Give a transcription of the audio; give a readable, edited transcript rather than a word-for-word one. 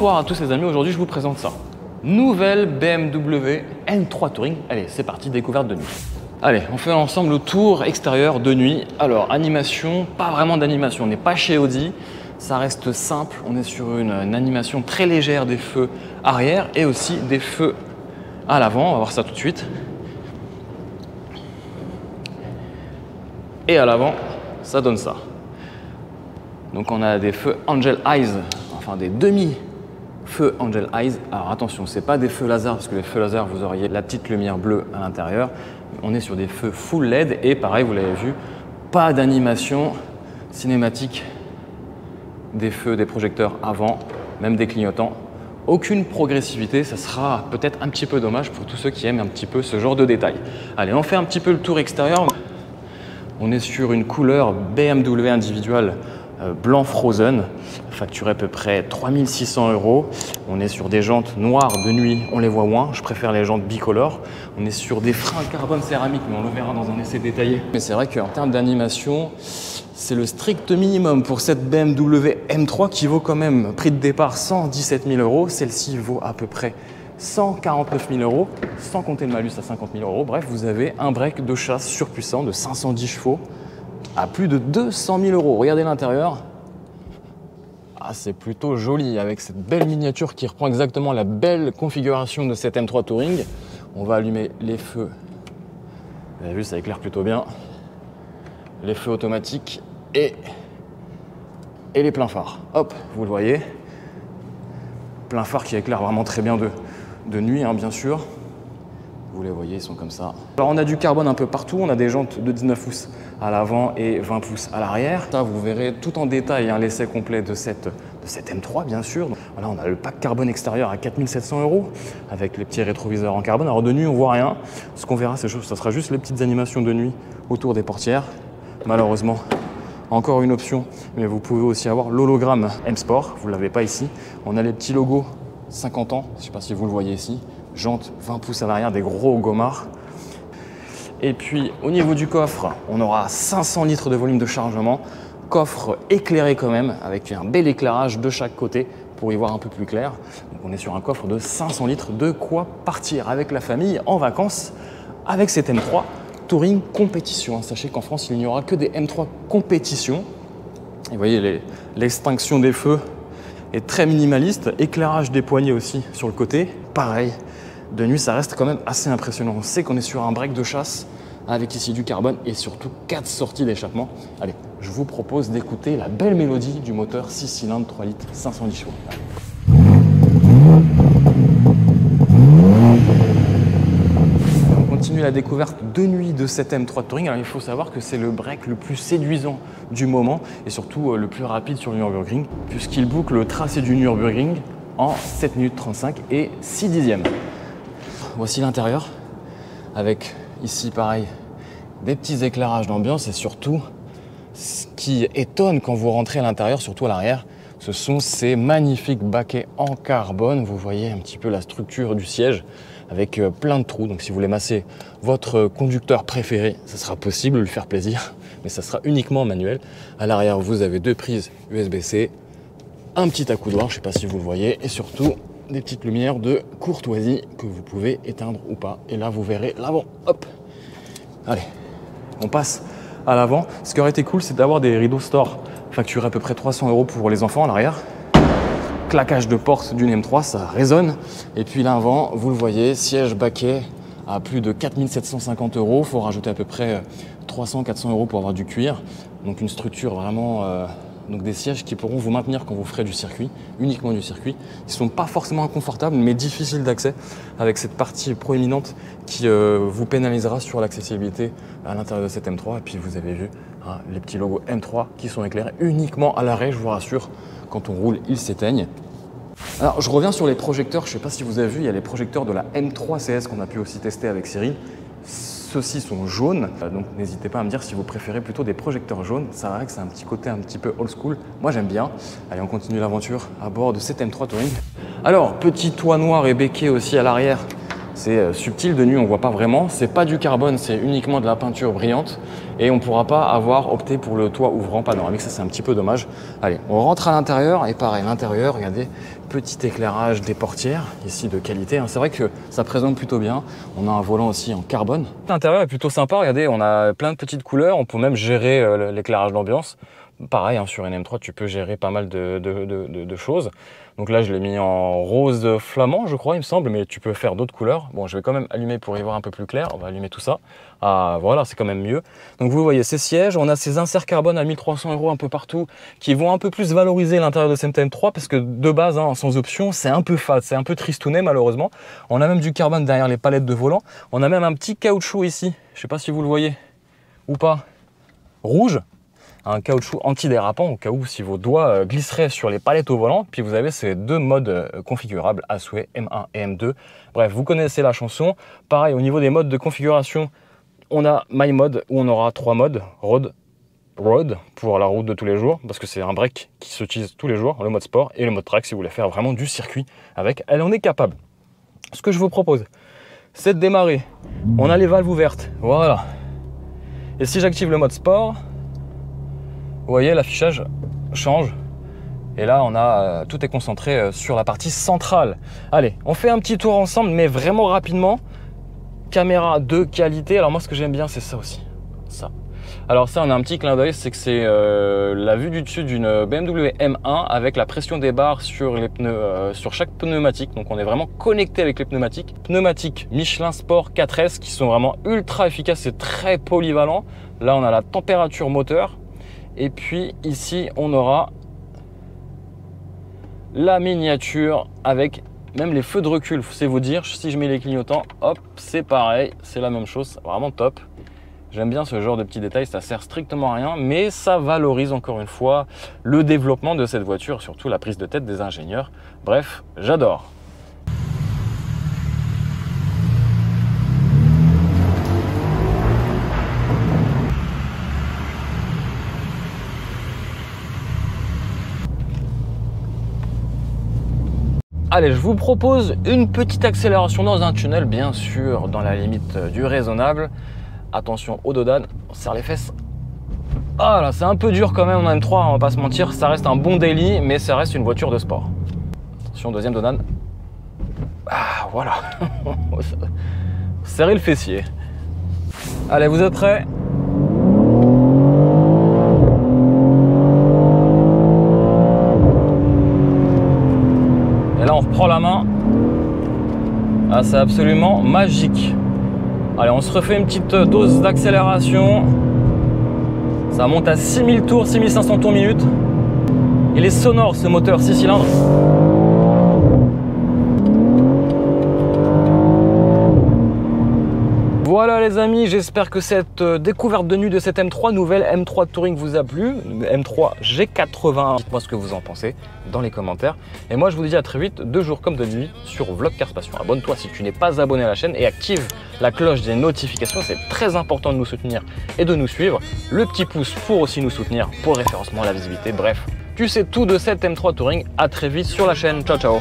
Bonsoir à tous les amis, aujourd'hui je vous présente ça. Nouvelle BMW M3 Touring. Allez, c'est parti, découverte de nuit. Allez, on fait ensemble le tour extérieur de nuit. Alors, animation, pas vraiment d'animation, on n'est pas chez Audi. Ça reste simple, on est sur une animation très légère des feux arrière et aussi des feux à l'avant. On va voir ça tout de suite. Et à l'avant, ça donne ça. Donc on a des feux Angel Eyes, enfin des demi-feux Angel Eyes. Alors attention, c'est pas des feux laser, parce que les feux laser, vous auriez la petite lumière bleue à l'intérieur. On est sur des feux full LED et pareil, vous l'avez vu, pas d'animation cinématique des feux, des projecteurs avant, même des clignotants. Aucune progressivité, ça sera peut-être un petit peu dommage pour tous ceux qui aiment un petit peu ce genre de détails. Allez, on fait un petit peu le tour extérieur. On est sur une couleur BMW individuelle blanc frozen, facturé à peu près 3 600 €. On est sur des jantes noires de nuit, on les voit moins, je préfère les jantes bicolores. On est sur des freins carbone céramique, mais on le verra dans un essai détaillé. Mais c'est vrai qu'en termes d'animation, c'est le strict minimum pour cette BMW M3 qui vaut quand même, prix de départ, 117 000 €. Celle-ci vaut à peu près 149 000 €, sans compter le malus à 50 000 €. Bref, vous avez un break de chasse surpuissant de 510 chevaux à plus de 200 000 €. Regardez l'intérieur. Ah, c'est plutôt joli avec cette belle miniature qui reprend exactement la belle configuration de cette M3 Touring. On va allumer les feux. Vous avez vu, ça éclaire plutôt bien. Les feux automatiques et les pleins phares. Hop, vous le voyez. Plein phare qui éclaire vraiment très bien de nuit, hein, bien sûr. Vous les voyez, ils sont comme ça. Alors on a du carbone un peu partout, on a des jantes de 19 pouces à l'avant et 20 pouces à l'arrière. Ça, vous verrez tout en détail hein, l'essai complet de cette M3, bien sûr. Voilà, on a le pack carbone extérieur à 4 700 € avec les petits rétroviseurs en carbone. Alors de nuit, on voit rien. Ce qu'on verra, ça sera juste les petites animations de nuit autour des portières. Malheureusement, encore une option, mais vous pouvez aussi avoir l'hologramme M Sport. Vous ne l'avez pas ici. On a les petits logos 50 ans, je ne sais pas si vous le voyez ici. Jantes 20 pouces à l'arrière, des gros gommards. Et puis au niveau du coffre, on aura 500 litres de volume de chargement. Coffre éclairé quand même, avec un bel éclairage de chaque côté pour y voir un peu plus clair. Donc on est sur un coffre de 500 litres, de quoi partir avec la famille en vacances avec cette M3 Touring compétition. Sachez qu'en France, il n'y aura que des M3 compétition. Et vous voyez, l'extinction des feux est très minimaliste. Éclairage des poignées aussi sur le côté. Pareil, de nuit, ça reste quand même assez impressionnant. On sait qu'on est sur un break de chasse avec ici du carbone et surtout 4 sorties d'échappement. Allez, je vous propose d'écouter la belle mélodie du moteur 6 cylindres 3 litres 510 chevaux. Allez. Continue la découverte de nuit de cette M3 Touring. Alors, il faut savoir que c'est le break le plus séduisant du moment et surtout le plus rapide sur le Nürburgring puisqu'il boucle le tracé du Nürburgring en 7 minutes 35 et 6 dixièmes. Voici l'intérieur avec ici pareil des petits éclairages d'ambiance et surtout ce qui étonne quand vous rentrez à l'intérieur, surtout à l'arrière, ce sont ces magnifiques baquets en carbone. Vous voyez un petit peu la structure du siège avec plein de trous. Donc si vous voulez masser votre conducteur préféré, ça sera possible, lui faire plaisir, mais ça sera uniquement manuel. À l'arrière, vous avez 2 prises USB-C, un petit accoudoir, je ne sais pas si vous le voyez, et surtout des petites lumières de courtoisie que vous pouvez éteindre ou pas. Et là, vous verrez l'avant. Hop. Allez, on passe à l'avant. Ce qui aurait été cool, c'est d'avoir des rideaux store facturés à peu près 300 € pour les enfants à l'arrière. Claquage de porte d'une M3, ça résonne. Et puis l'avant, vous le voyez, siège baquet à plus de 4 750 €. Il faut rajouter à peu près 300-400 € pour avoir du cuir. Donc une structure vraiment... Donc des sièges qui pourront vous maintenir quand vous ferez du circuit, uniquement du circuit. Ils ne sont pas forcément inconfortables, mais difficiles d'accès avec cette partie proéminente qui vous pénalisera sur l'accessibilité à l'intérieur de cette M3. Et puis vous avez vu hein, les petits logos M3 qui sont éclairés uniquement à l'arrêt, je vous rassure. Quand on roule, ils s'éteignent. Alors je reviens sur les projecteurs, je ne sais pas si vous avez vu, il y a les projecteurs de la M3 CS qu'on a pu aussi tester avec Cyril. Ceux-ci sont jaunes, donc n'hésitez pas à me dire si vous préférez plutôt des projecteurs jaunes. C'est vrai que c'est un petit côté un petit peu old school. Moi j'aime bien. Allez, on continue l'aventure à bord de cette M3 Touring. Alors, petit toit noir et béquet aussi à l'arrière C'est subtil de nuit, on voit pas vraiment. C'est pas du carbone, c'est uniquement de la peinture brillante. Et on pourra pas avoir opté pour le toit ouvrant panoramique, ça c'est un petit peu dommage. Allez, on rentre à l'intérieur et pareil, l'intérieur, regardez, petit éclairage des portières, ici de qualité. C'est vrai que ça présente plutôt bien. On a un volant aussi en carbone. L'intérieur est plutôt sympa, regardez, on a plein de petites couleurs. On peut même gérer l'éclairage d'ambiance. Pareil, sur une M3, tu peux gérer pas mal de choses. Donc là, je l'ai mis en rose flamand, je crois, il me semble, mais tu peux faire d'autres couleurs. Bon, je vais quand même allumer pour y voir un peu plus clair. On va allumer tout ça. Ah, voilà, c'est quand même mieux. Donc vous voyez ces sièges, on a ces inserts carbone à 1300 € un peu partout qui vont un peu plus valoriser l'intérieur de cette M3 parce que de base, sans option, c'est un peu fade, c'est un peu tristounet malheureusement. On a même du carbone derrière les palettes de volant. On a même un petit caoutchouc ici. Je ne sais pas si vous le voyez ou pas. Rouge. Un caoutchouc antidérapant au cas où si vos doigts glisseraient sur les palettes au volant. Puis vous avez ces deux modes configurables à souhait, M1 et M2. Bref, vous connaissez la chanson. Pareil, au niveau des modes de configuration, on a My Mode où on aura 3 modes. Road pour la route de tous les jours, parce que c'est un break qui s'utilise tous les jours, le mode sport, et le mode track si vous voulez faire vraiment du circuit avec. Elle en est capable. Ce que je vous propose, c'est de démarrer. On a les valves ouvertes, voilà. Et si j'active le mode sport, vous voyez, l'affichage change. Et là, on a tout est concentré sur la partie centrale. Allez, on fait un petit tour ensemble, mais vraiment rapidement. Caméra de qualité. Alors moi, ce que j'aime bien, c'est ça aussi. Ça. Alors ça, on a un petit clin d'œil, c'est que c'est la vue du dessus d'une BMW M1 avec la pression des barres sur les pneus, sur chaque pneumatique. Donc on est vraiment connecté avec les pneumatiques. Pneumatiques Michelin Sport 4S qui sont vraiment ultra efficaces et très polyvalents. Là, on a la température moteur. Et puis ici, on aura la miniature avec même les feux de recul. C'est vous dire, si je mets les clignotants, hop, c'est pareil, c'est la même chose, vraiment top. J'aime bien ce genre de petits détails, ça sert strictement à rien, mais ça valorise encore une fois le développement de cette voiture, surtout la prise de tête des ingénieurs. Bref, j'adore. Allez, je vous propose une petite accélération dans un tunnel, bien sûr, dans la limite du raisonnable. Attention au dodan, on serre les fesses. Ah là, c'est un peu dur quand même en M3, on va pas se mentir. Ça reste un bon daily, mais ça reste une voiture de sport. Attention, deuxième dodan. Ah, voilà. Serrez le fessier. Allez, vous êtes prêts? Et là, on reprend la main. Ah, c'est absolument magique. Allez, on se refait une petite dose d'accélération. Ça monte à 6000 tours, 6500 tours minute. Il est sonore ce moteur 6 cylindres. Voilà les amis, j'espère que cette découverte de nuit de cette M3, nouvelle M3 Touring vous a plu. M3 G80, dites-moi ce que vous en pensez dans les commentaires. Et moi je vous dis à très vite, de jour comme de nuit, sur Vlogcars Passion. Abonne-toi si tu n'es pas abonné à la chaîne et active la cloche des notifications. C'est très important de nous soutenir et de nous suivre. Le petit pouce pour aussi nous soutenir pour le référencement, la visibilité. Bref, tu sais tout de cette M3 Touring. À très vite sur la chaîne. Ciao ciao.